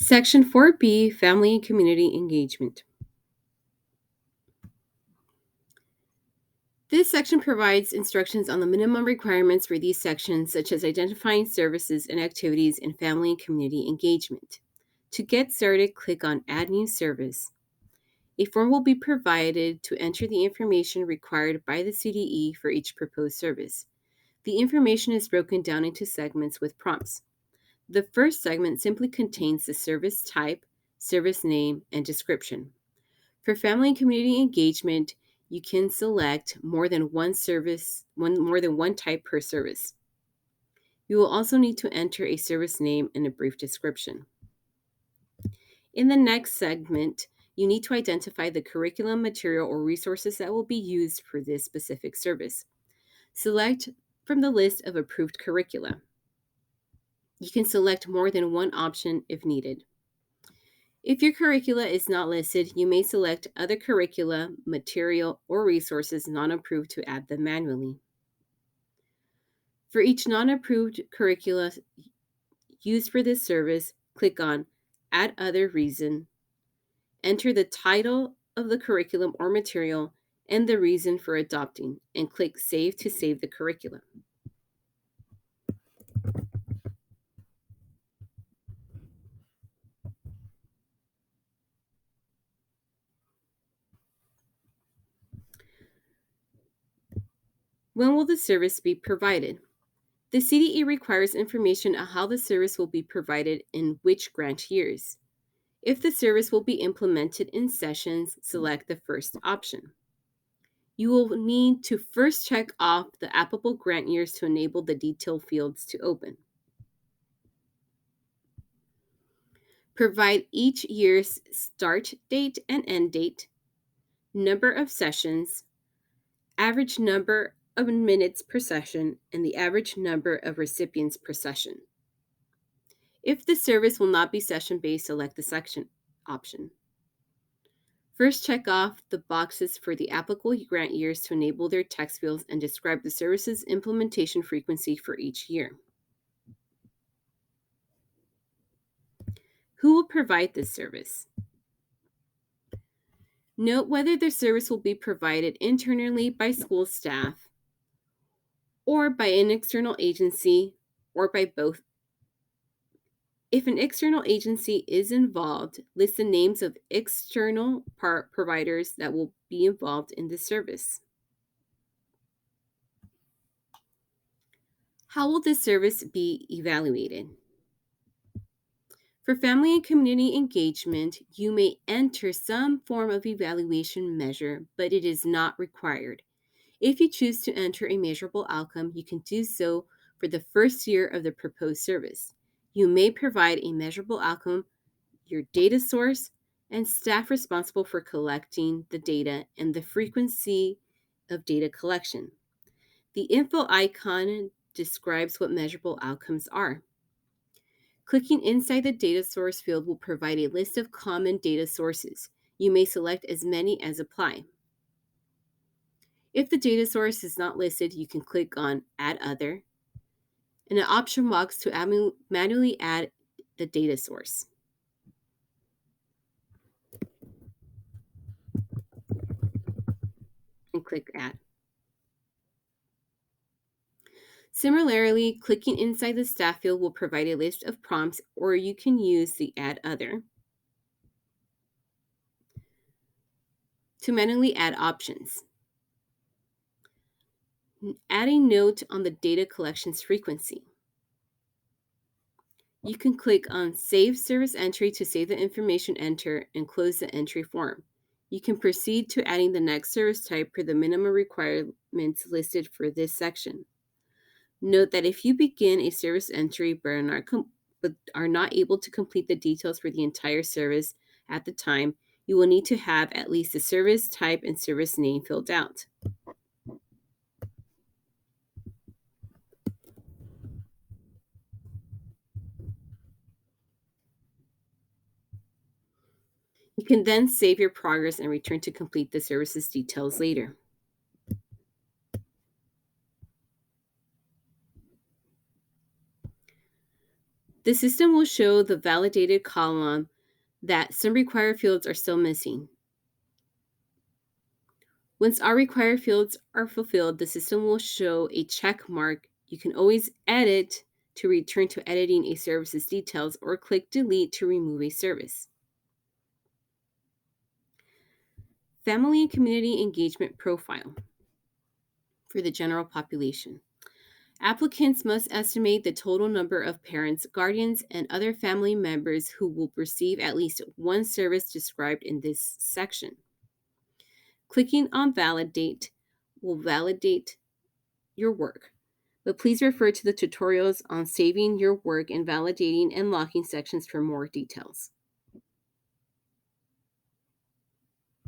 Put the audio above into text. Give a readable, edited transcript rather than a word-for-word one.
Section 4B, Family and Community Engagement. This section provides instructions on the minimum requirements for these sections, such as identifying services and activities in family and community engagement. To get started, click on Add New Service. A form will be provided to enter the information required by the CDE for each proposed service. The information is broken down into segments with prompts. The first segment simply contains the service type, service name, and description. For family and community engagement, you can select more than one type per service. You will also need to enter a service name and a brief description. In the next segment, you need to identify the curriculum, material, or resources that will be used for this specific service. Select from the list of approved curricula. You can select more than one option if needed. If your curricula is not listed, you may select other curricula, material, or resources not approved to add them manually. For each non-approved curricula used for this service, click on Add Other Reason, enter the title of the curriculum or material and the reason for adopting, and click Save to save the curriculum. When will the service be provided? The CDE requires information on how the service will be provided in which grant years. If the service will be implemented in sessions, select the first option. You will need to first check off the applicable grant years to enable the detail fields to open. Provide each year's start date and end date, number of sessions, average number of minutes per session, and the average number of recipients per session. If the service will not be session-based, select the section option. First, check off the boxes for the applicable grant years to enable their text fields and describe the service's implementation frequency for each year. Who will provide this service? Note whether the service will be provided internally by school staff, or by an external agency, or by both. If an external agency is involved, list the names of external providers that will be involved in the service. How will this service be evaluated? For family and community engagement, you may enter some form of evaluation measure, but it is not required. If you choose to enter a measurable outcome, you can do so for the first year of the proposed service. You may provide a measurable outcome, your data source, and staff responsible for collecting the data and the frequency of data collection. The info icon describes what measurable outcomes are. Clicking inside the data source field will provide a list of common data sources. You may select as many as apply. If the data source is not listed, you can click on Add Other, and an option box to manually add the data source. And click Add. Similarly, clicking inside the staff field will provide a list of prompts, or you can use the Add Other to manually add options. Add a note on the data collection's frequency. You can click on Save Service Entry to save the information entered and close the entry form. You can proceed to adding the next service type per the minimum requirements listed for this section. Note that if you begin a service entry but are not able to complete the details for the entire service at the time, you will need to have at least the service type and service name filled out. You can then save your progress and return to complete the service's details later. The system will show the validated column that some required fields are still missing. Once all required fields are fulfilled, the system will show a check mark. You can always edit to return to editing a service's details or click delete to remove a service. Family and community engagement profile for the general population. Applicants must estimate the total number of parents, guardians, and other family members who will receive at least one service described in this section. Clicking on Validate will validate your work, but please refer to the tutorials on saving your work and validating and locking sections for more details.